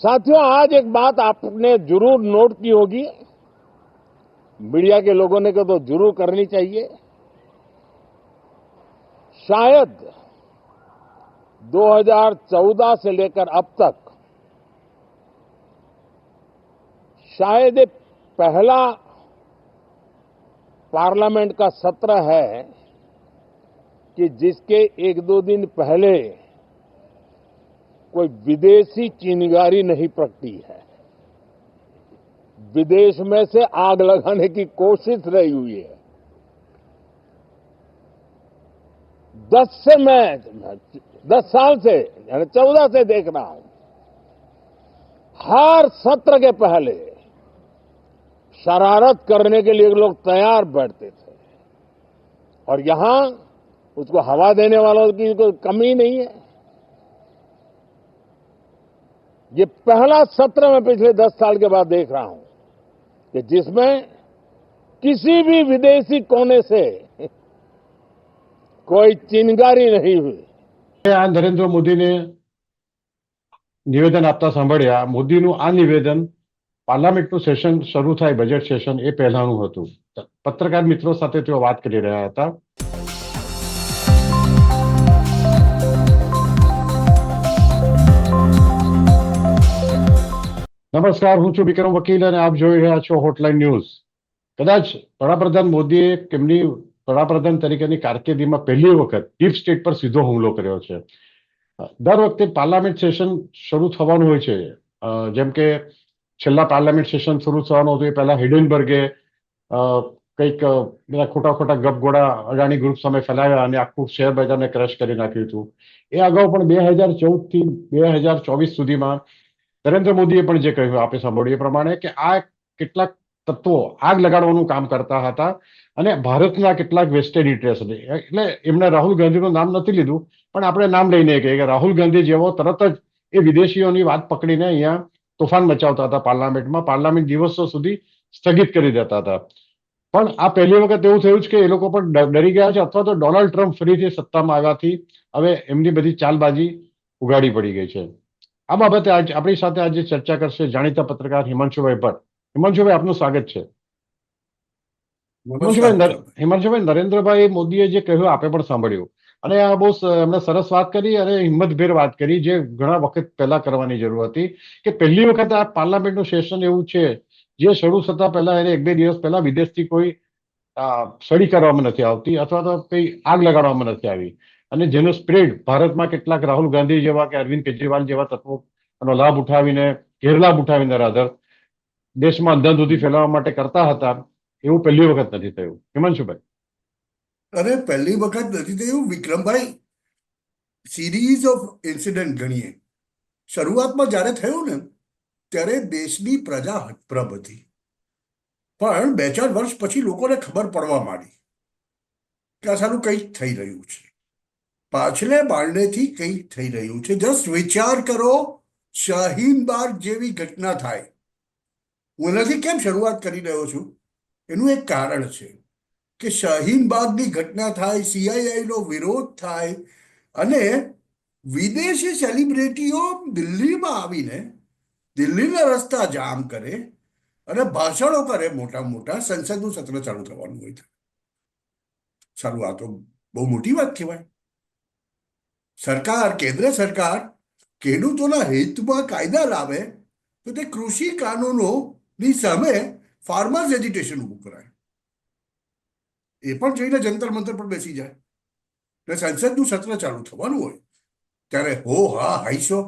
साथियों, आज एक बात आपने जरूर नोट की होगी, मीडिया के लोगों ने तो जरूर करनी चाहिए। शायद 2014 से लेकर अब तक शायद ये पहला पार्लियामेंट का सत्र है कि जिसके एक दो दिन पहले कोई विदेशी चिंगारी नहीं प्रगटी है। विदेश में से आग लगाने की कोशिश रही हुई है। 10 साल से यानी 14 से देख रहा हूं, हर सत्र के पहले शरारत करने के लिए लोग तैयार बैठते थे और यहां उसको हवा देने वालों की कोई कमी नहीं है। ये पहला सत्र मैं पिछले 10 साल के बाद देख रहा हूं कि जिसमें किसी भी विदेशी कोने से कोई चिंगारी नहीं हुई। આ નરેન્દ્ર મોદીને નિવેદન આપતા સાંભળ્યા. મોદીનું આ નિવેદન પાર્લામેન્ટનું સેશન શરૂ થાય, બજેટ સેશન એ પહેલાનું હતું. પત્રકાર મિત્રો સાથે તેઓ વાત કરી રહ્યા હતા. નમસ્કાર, હું છું વિક્રમ વકીલ અને આપ જોઈ રહ્યા છો હોટલાઇન ન્યૂઝ. કદાચ વડાપ્રધાન મોદીએ તેમની વડાપ્રધાન તરીકેની કારકિર્દીમાં પહેલી વખત ડીપ સ્ટેટ પર સીધો હુમલો કર્યો છે. દર વખતે પાર્લામેન્ટ સેશન શરૂ થવાનું હોય છે, જેમ કે છેલ્લા પાર્લામેન્ટ સેશન શરૂ થવાનું હતું એ પહેલા હિડનબર્ગે કંઈક બધા ખોટા ખોટા ગપગોળા અદાણી ગ્રુપ સામે ફેલાવ્યા અને આખું શેર બજારને ક્રશ કરી નાખ્યું હતું. એ અગાઉ પણ 2014 થી 2024 સુધીમાં નરેન્દ્ર મોદીએ પણ જે કહ્યું આપણે સાંભળ્યું એ પ્રમાણે કે આ કેટલાક તત્વો આગ લગાડવાનું કામ કરતા હતા અને ભારતના કેટલાક વેસ્ટેડ ઇન્ટરેસ્ટ હતી. એટલે એમણે રાહુલ ગાંધીનું નામ નથી લીધું, પણ આપણે નામ લઈને કહીએ કે રાહુલ ગાંધી જેવો તરત જ એ વિદેશીઓની વાત પકડીને અહીંયા તોફાન મચાવતા હતા. પાર્લામેન્ટ દિવસો સુધી સ્થગિત કરી દેતા હતા. પણ આ પહેલી વખત એવું થયું છે કે એ લોકો પણ ડરી ગયા છે, અથવા તો ડોનાલ્ડ ટ્રમ્પ ફરીથી સત્તામાં આવ્યાથી હવે એમની બધી ચાલબાજી ઉગાડી પડી ગઈ છે. આ બાબતે આપણી સાથે આજે ચર્ચા કરશે જાણીતા પત્રકાર હિમાંશુભાઈ ભટ્ટ. હિમાંશુભાઈ, આપનું સ્વાગત છે. હિમાંશુભાઈ, નરેન્દ્રભાઈ મોદીએ જે કહ્યું આપણે પણ સાંભળ્યું અને આ બહુ એમણે સરસ વાત કરી અને હિંમતભેર વાત કરી, જે ઘણા વખત પહેલા કરવાની જરૂર હતી. કે પહેલી વખત આ પાર્લામેન્ટનું સેશન એવું છે જે શરૂ થતા પહેલા એને 1-2 દિવસ પહેલા વિદેશથી કોઈ સળી કરવામાં નથી આવતી અથવા તો કઈ આગ લગાડવામાં નથી આવી, અને જેનો સ્પ્રેડ ભારતમાં કેટલાક રાહુલ ગાંધી જેવા કે અરવિંદ કેજરીવાલ જેવા તત્વોનો લાભ ઉઠાવીને, ગેરલાભ ઉઠાવીને રાધર દેશમાં અંધાધૂંધી ફેલાવવા માટે કરતા હતા, એવું પહેલી વખત નથી થયું. હિમાંશુભાઈ? અરે, પહેલી વખત નથી થયું વિક્રમભાઈ. સિરીઝ ઓફ ઇન્સિડન્ટ ગણીએ. શરૂઆતમાં જ્યારે થયું ને ત્યારે દેશની પ્રજા હતપ્રભ હતી, પણ 2-4 વર્ષ પછી લોકોને ખબર પડવા માંડી કે આ સારું કંઈક થઈ રહ્યું છે, પાછલે બારણેથી કંઈક થઈ રહ્યું છે. જસ્ટ વિચાર કરો, શાહીનબાગ જેવી ઘટના થાય. હું એનાથી કેમ શરૂઆત કરી રહ્યો છું, એનું એક કારણ છે કે શાહીનબાગની ઘટના થાય, સીઆઈઆઈનો વિરોધ થાય અને વિદેશી સેલિબ્રિટીઓ દિલ્હીમાં આવીને દિલ્હીના રસ્તા જામ કરે અને ભાષણો કરે મોટા મોટા. સંસદનું સત્ર ચાલુ થવાનું હોય. સારું, આ તો બહુ મોટી વાત કહેવાય. સરકાર, કેન્દ્ર સરકાર ખેડૂતોના હિતમાં કાયદા લાવે તો તે કૃષિ કાનૂનોની સામે ફાર્મર્સ એજિટેશન ઊભું કરાય. એ પણ જઈને જંતર મંતર પર બેસી જાય ને સંસદનું સત્ર ચાલુ થવાનું હોય ત્યારે હો હા હાઈશો.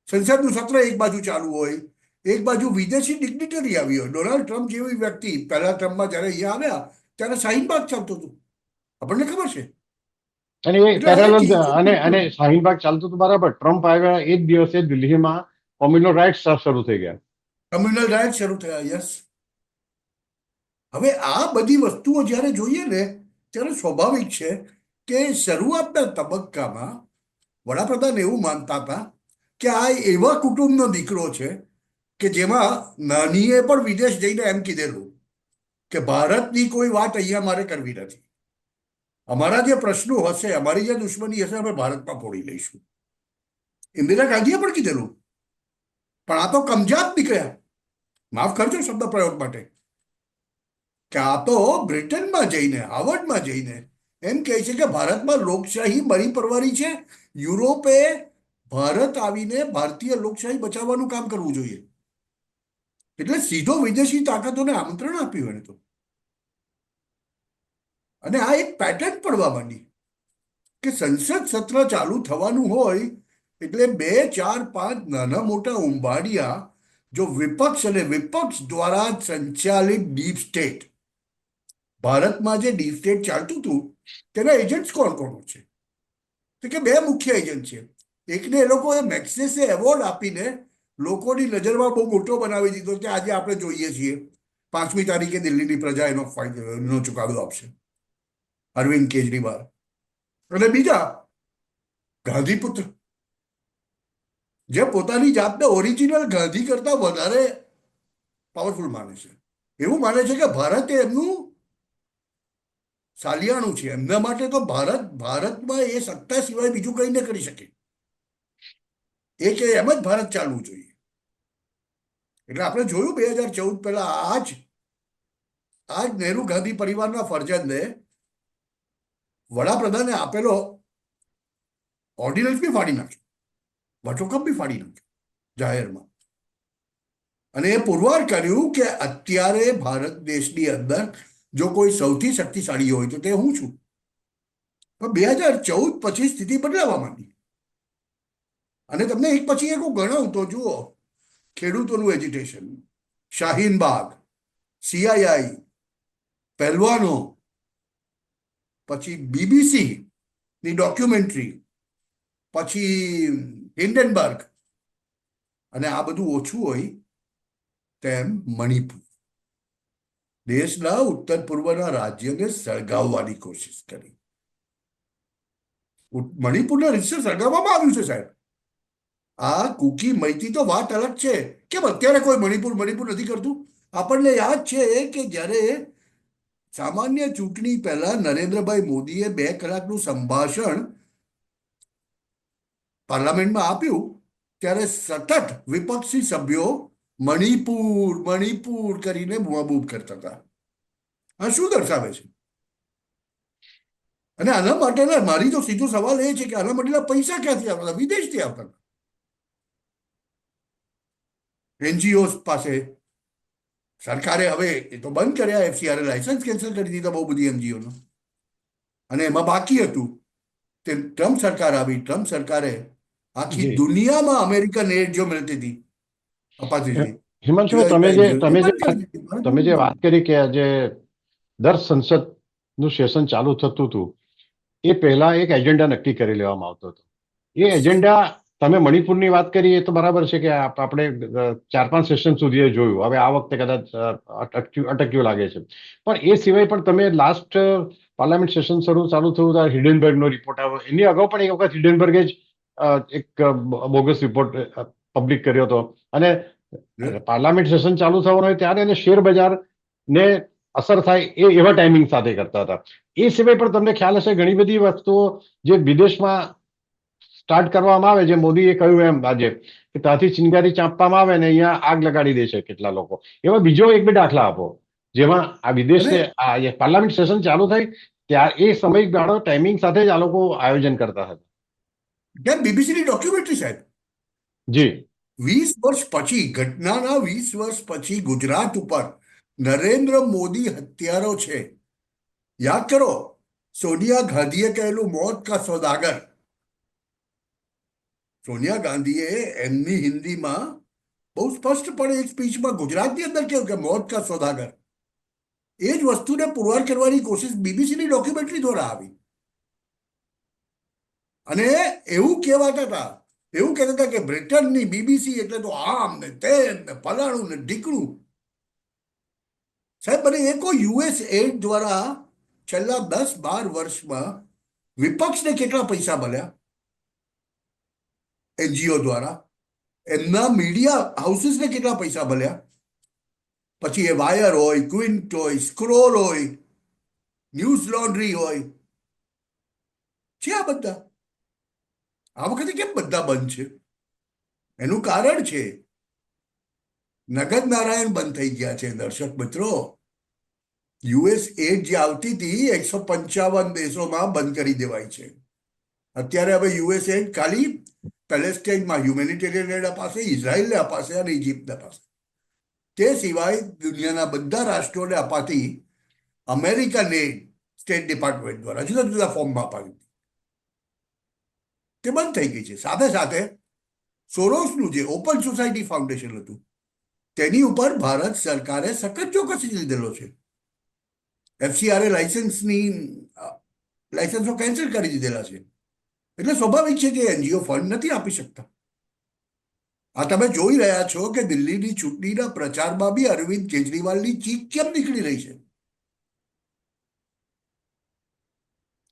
સંસદનું સત્ર એક બાજુ ચાલુ હોય, એક બાજુ વિદેશી ડિગ્નિટરી આવી હોય. ડોનાલ્ડ ટ્રમ્પ જેવી વ્યક્તિ પહેલા ટ્રમ્પમાં જયારે અહીંયા આવ્યા ત્યારે શાહીનબાગ ચાલતું હતું, આપણને ખબર છે. અને શાહીનબાગ ચાલતું હતું, બરાબર. ટ્રમ્પ આવ્યા એ જ દિવસે દિલ્હીમાં કોમ્યુનલ રાઇટ્સ શરૂ થઈ ગયા. કોમ્યુનલ રાઇટ્સ શરૂ થયા, યસ. હવે આ બધી વસ્તુઓ જ્યારે જોઈએ ને ત્યારે સ્વાભાવિક છે કે શરૂઆતના તબક્કામાં વડાપ્રધાન એવું માનતા હતા કે આ એવા કુટુંબનો દીકરો છે કે જેમાં નાનીએ પણ વિદેશ જઈને એમ કીધેલું કે ભારતની કોઈ વાત અહીંયા મારે કરવી નથી. અમારા જે પ્રશ્નો હશે, અમારી જે દુશ્મની હશે, અમે ભારતમાં ફોડી લઈશું. ઇન્દિરા ગાંધીએ પણ કીધેલું પણ આ તો કમજાત નીકળ્યા, માફ કરજો શબ્દ પ્રયોગ માટે, કે આ તો બ્રિટનમાં જઈને, હાર્વર્ડમાં જઈને એમ કહે છે કે ભારતમાં લોકશાહી મરી પરવારી છે, યુરોપે ભારત આવીને ભારતીય લોકશાહી બચાવવાનું કામ કરવું જોઈએ. એટલે સીધો વિદેશી તાકાતોને આમંત્રણ આપ્યું એને તો. અને આ એક પેટર્ન પડવા માંડી કે સંસદ સત્ર ચાલુ થવાનું હોય એટલે 2, 4, 5 નાના મોટા ઉંબાડિયા, જો વિપક્ષ અને વિપક્ષ દ્વારા સંચાલિત ડીપ સ્ટેટ, ભારતમાં જે ડીપ સ્ટેટ ચાલતું હતું તેના એજન્ટ્સ કોણ કોણ છે? તો કે 2 મુખ્ય એજન્ટ છે. એકને એ લોકોએ મેક્સેસે એવોર્ડ આપીને લોકોની નજરમાં બહુ મોટો બનાવી દીધો કે આજે આપણે જોઈએ છીએ 5મી તારીખે દિલ્હીની પ્રજા એનો ચુકાદો આપશે, અરવિંદ કેજરીવાલ. અને બીજા ગાંધીપુત્ર, જે પોતાની જાતને ઓરિજિનલ ગાંધી કરતા વધારે પાવરફુલ માને છે, એવું માને છે કે ભારત એમનું સાલિયાણું છે. એમના માટે તો ભારતમાં એ સત્તા સિવાય બીજું કંઈ ન કરી શકે, એ કે એમ જ ભારત ચાલવું જોઈએ. એટલે આપણે જોયું 2014 પહેલા આજ નહેરુ ગાંધી પરિવારના ફરજંદે વડાપ્રધાને આપેલો ઓર્ડિનન્સ બી ફાડી નાખ્યો, વટોકપ બી ફાડી નાખ્યો જાહેરમાં. અને એ પુરવાર કર્યું કે અત્યારે ભારત દેશની અંદર જો કોઈ સૌથી શક્તિશાળી હોય તો તે હું છું. પણ 2014 પછી સ્થિતિ બદલાવા માંડી. અને તમને એક પછી એક હું ગણાવું તો જુઓ, ખેડૂતોનું એજિટેશન, શાહીન બાગ, CII, પહેલવાનો, પછી BBC ની ડોક્યુમેન્ટરી, પછી હિન્ડનબર્ગ, અને આ બધું ઓછું હોય તેમ મણિપુર, દેશના ઉત્તર પૂર્વના રાજ્યને સળગાવવાની કોશિશ કરી. મણિપુરના રીતસર સળગાવવામાં આવ્યું છે સાહેબ. આ કુકી મૈતી તો વાત અલગ છે, કેમ અત્યારે કોઈ મણિપુર નથી કરતું? આપણને યાદ છે કે જ્યારે સામાન્ય ચૂંટણી પહેલા નરેન્દ્રભાઈ મોદીએ 2 કલાકનું સંભાષણ પાર્લામેન્ટમાં આપ્યું, ત્યારે સતત વિપક્ષી સભ્યો મણિપુર કરીને બૂમાબૂમ કરતા હતા. આ શું દર્શાવે છે? અને આના માટેના મારી તો સીધો સવાલ એ છે કે આના માટેના પૈસા ક્યાંથી આવતા? વિદેશથી આવતા. NGO પાસે સરકારે હવે એ તો બંધ કર્યા, FCRA લાયસન્સ કેન્સલ કરી દીધા બહુ બધી NGOનો. અને એમાં બાકી હતું તે ટ્રમ્પ સરકાર આવી. ટ્રમ્પ સરકારે આખી દુનિયામાં અમેરિકન એડ જો મળતી હતી અપાતી હતી, હિમાંશુભાઈ, તમે જે વાત કરી કે આજે દર સંસદનું સેશન ચાલુ થતું હતું એ પહેલા એક એજન્ડા નક્કી કરી લેવામાં આવતો હતો. એ એજન્ડા, તમે મણિપુરની વાત કરી એ તો બરાબર છે કે આપણે 4-5 સેશન સુધી એ જોયું. હવે આ વખતે કદાચ અટક્યું લાગે છે. પણ એ સિવાય પણ તમે લાસ્ટ પાર્લામેન્ટ સેશન ચાલુ થયું ત્યારે હિડનબર્ગનો રિપોર્ટ આવ્યો. એની અગાઉ પણ એક વખત હિડનબર્ગે જ એક બોગસ રિપોર્ટ પબ્લિક કર્યો હતો. અને પાર્લામેન્ટ સેશન ચાલુ થવાનું હોય ત્યારે એને શેર બજારને અસર થાય એવા ટાઈમિંગ સાથે કરતા હતા. એ સિવાય પણ તમને ખ્યાલ હશે ઘણી બધી વસ્તુઓ જે વિદેશમાં સ્ટાર્ટ કરવામાં આવે, જે મોદીએ કહ્યું એમ આજે કે ત્યાંથી ચિનગારી ચાંપવામાં આવે ને અહીંયા આગ લગાડી દે છે કેટલા લોકો. એવા બીજો 1-2 દાખલા આપો જેમાં આ વિદેશે પાર્લામેન્ટ સેશન ચાલુ થાય ત્યારે એ સમયગાળો ટાઈમિંગ સાથે જ આ લોકો આયોજન કરતા હતા. બીબીસીની ડોક્યુમેન્ટરી સાહેબ. જી, 20 વર્ષ પછી, ઘટનાના 20 વર્ષ પછી ગુજરાત ઉપર નરેન્દ્ર મોદી હત્યારો છે. યાદ કરો, સોનિયા ગાંધીએ કહેલું મોત કા સોદાગર. સોનિયા ગાંધીએ એમની હિન્દીમાં બહુ સ્પષ્ટપણે એક સ્પીચમાં ગુજરાતની અંદર કહ્યું કે મોત કા સોદાગર. એ જ વસ્તુને પુરવાર કરવાની કોશિશ બીબીસીની ડોક્યુમેન્ટરી દ્વારા આવી. અને એવું કહેવાતા હતા, એવું કહેતા હતા કે બ્રિટનની BBC એટલે તો આમ ને તેમ ને ફલાણું ને ઢીકણું. સાહેબ, મને એ કોઈ US એડ દ્વારા છેલ્લા 10-12 વર્ષમાં વિપક્ષને કેટલા પૈસા મળ્યા NGO દ્વારા, એમના મીડિયા હાઉસીસને કેટલા પૈસા મળ્યા, પછી એ વાયર હોય, ક્વિન્ટ હોય, સ્ક્રોલ હોય, ન્યૂઝ લોન્ડ્રી હોય, છે આ બધા. આ વખતે કેમ બધા બંધ છે? એનું કારણ છે નગદ નારાયણ બંધ થઈ ગયા છે દર્શક મિત્રો. યુએસ એડ જે આવતી હતી 155 દેશોમાં બંધ કરી દેવાય છે. અત્યારે હવે યુએસ એડ ખાલી પેલેસ્ટાઇનમાં હ્યુમેનિટેરિયન એડ અપાશે, ઇઝરાયલને અપાશે અને ઇજિપ્તને અપાશે. તે સિવાય દુનિયાના બધા રાષ્ટ્રોને અપાતી અમેરિકન એડ સ્ટેટ ડિપાર્ટમેન્ટ દ્વારા જુદા જુદા ફોર્મમાં અપાવી તે બંધ થઈ ગઈ છે. સાથે સાથે સોરોસનું જે ઓપન સોસાયટી ફાઉન્ડેશન હતું તેની ઉપર ભારત સરકારે સખત ચોકસી લીધેલો છે. એફસીઆરએ લાયસન્સો કેન્સલ કરી દીધેલા છે. એટલે સ્વાભાવિક છે કે એનજીઓ ફંડ નથી આપી શકતા. આ તમે જોઈ રહ્યા છો કે દિલ્હીની ચૂંટણીના પ્રચારમાં બી અરવિંદ કેજરીવાલની ચીખ કેમ નીકળી રહી છે.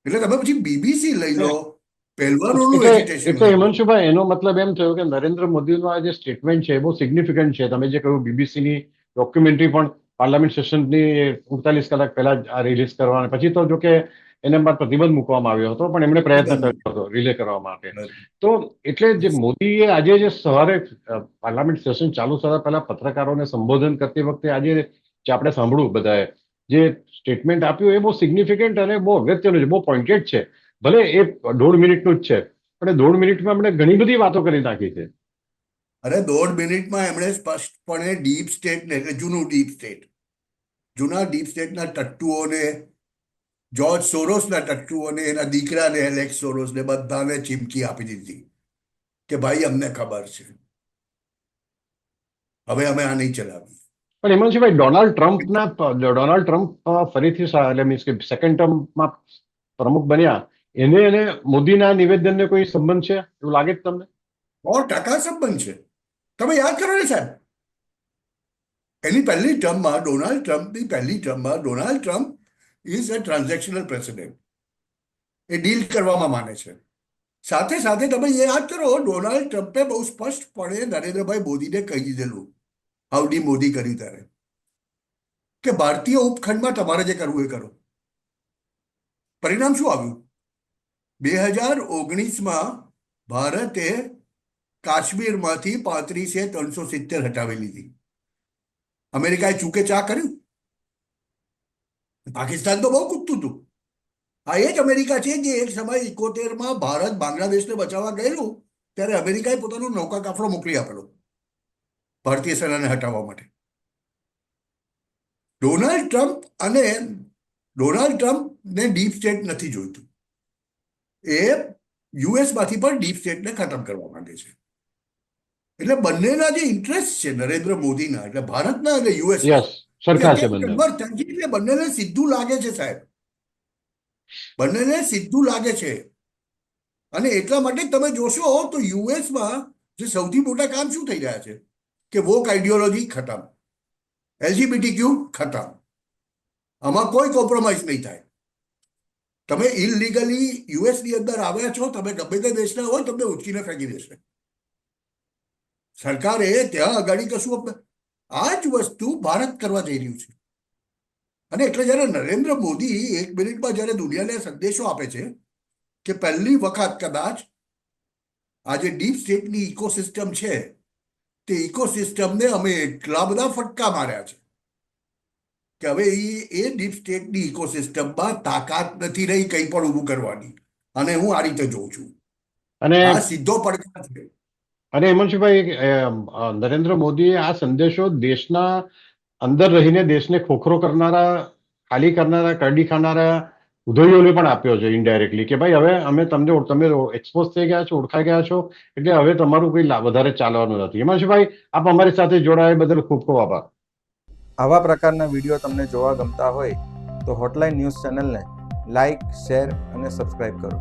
એટલે તમે પછી બીબીસી લઈ લો, પહેલવાનોનું એજિટેશન એટલે હિમાંશુભાઈ, એનો મતલબ એમ થયો કે નરેન્દ્ર મોદીનું આ જે સ્ટેટમેન્ટ છે એ બહુ સિગ્નિફિકન્ટ છે. તમે જે કહ્યું બીબીસીની ડોક્યુમેન્ટરી પણ પાર્લામેન્ટ સેશનની 48 કલાક પહેલા આ રિલીઝ કરવાના, પછી તો જો કે એના પર પ્રતિબંધ મૂકવામાં આવ્યો હતો, પણ એમણે પ્રયત્ન કર્યો હતો રિલે કરવા માટે. તો એટલે જે મોદીએ આજે જે સવારે પાર્લામેન્ટ સેશન ચાલુ થતા પહેલા પત્રકારોને સંબોધન કરતી વખતે આજે જે આપણે સાંભળ્યું બધાએ જે સ્ટેટમેન્ટ આપ્યું એ બહુ સિગ્નિફિકન્ટ અને બહુ અગત્યનું છે, બહુ પોઈન્ટેડ છે. ભલે એ 1.5 મિનિટનું જ છે, પણ એ 1.5 મિનિટમાં એમણે ઘણી બધી વાતો કરી નાખી છે. અરે 1.5 મિનિટમાં એમણે સ્પષ્ટપણે ડીપ સ્ટેટ ને એટલે જૂના ડીપ સ્ટેટના ટટ્ટુઓને, જોર્જ સોરોસના ટટ્ટુઓને, એના દીકરાને એલેક્સ સોરોસને બધાને ચીમકી આપી દીધી કે ભાઈ અમને ખબર છે, હવે અમે આ નહીં ચલાવીએ. પણ એમાં છે ભાઈ ડોનાલ્ડ ટ્રમ્પ ફરીથી એટલે મીન્સ કે સેકન્ડ ટર્મમાં પ્રમુખ બન્યા, એને મોદીના નિવેદનને કોઈ સંબંધ છે એવું લાગે છે તમને? 100% સંબંધ છે. તમે યાદ કરો ને સાહેબ, એની પહેલી ટર્મમાં Donald Trump is a transactional president. A deal કરવામાં માને છે. સાથે સાથે તમે એ યાદ કરો, ડોનાલ્ડ ટ્રમ્પે બહુ સ્પષ્ટપણે નરેન્દ્રભાઈ મોદીને કહી દીધેલું, હાઉડી મોદી કર્યું ત્યારે, કે ભારતીય ઉપખંડમાં તમારે જે કરવું એ કરો. પરિણામ શું આવ્યું? 2019માં ભારતે કાશ્મીરમાંથી 35-370 હટાવી લીધી. અમેરિકાએ ચૂકે ચા કર્યું? પાકિસ્તાન તો બહુ કૂદતું હતું. આ એ જ અમેરિકા છે જે એક સમય 71માં ભારત બાંગ્લાદેશને બચાવવા ગયેલું ત્યારે અમેરિકાએ પોતાનો નૌકા કાફલો મોકલી આપેલો ભારતીય સેનાને હટાવવા માટે. ડોનાલ્ડ ટ્રમ્પને ડીપ સ્ટેટ નથી જોઈતું. એ યુએસમાંથી પણ ડીપ સ્ટેટને ખતમ કરવા માંગે છે. એટલે બંનેના જે ઇન્ટરેસ્ટ છે નરેન્દ્ર મોદીના, એટલે ભારતના અને યુએસ, સરખા છે બંને. એટલે બંનેને સીધું લાગે છે સાહેબ, બંનેને સીધું લાગે છે. અને એટલા માટે તમે જોશો તો યુએસમાં જે સૌથી મોટા કામ શું થઈ રહ્યા છે કે વોક આઈડિયોલોજી ખતમ, એલજીબીટીક્યુ ખતમ, આમાં કોઈ કોમ્પ્રોમાઇઝ નહીં થાય. તમે ઇલીગલી યુએસની અંદર આવ્યા છો, તમે ગમે તે દેશના હોય, તમને ઉચકીને ફેંકી દેશે સરકારે ત્યાં અગાડી કશું. આ જ વસ્તુ ભારત કરવા જઈ રહ્યું છે. અને એટલે જયારે નરેન્દ્ર મોદી 1 મિનિટમાં જયારે દુનિયાને સંદેશો આપે છે કે પહેલી વખત કદાચ આ જે ડીપ સ્ટેટની ઇકોસિસ્ટમ છે તે ઇકોસિસ્ટમને અમે એટલા બધા ફટકા માર્યા છે કે હવે એ ડીપ સ્ટેટની ઇકોસિસ્ટમમાં તાકાત નથી રહી કંઈ પણ ઊભું કરવાની. અને હું આ રીતે જોઉં છું, અને આ સીધો પડકાર છે. અને હિમાંશુભાઈ, નરેન્દ્ર મોદીએ આ સંદેશો દેશના અંદર રહીને દેશને ખોખરો કરનારા, ખાલી કરનારા, કરડી ખાનારા ઉદ્યોગોને પણ આપ્યો છે ઇનડાયરેક્ટલી, કે ભાઈ હવે તમે એક્સપોઝ થઈ ગયા છો, ઓળખાઈ ગયા છો, એટલે હવે તમારું કંઈ વધારે ચાલવાનું નથી. હિમાંશુભાઈ, આપ અમારી સાથે જોડાયા બદલ ખૂબ ખૂબ આભાર. આવા પ્રકારના વિડીયો તમને જોવા ગમતા હોય તો હોટલાઇન ન્યૂઝ ચેનલને લાઇક, શેર અને સબસ્ક્રાઇબ કરો.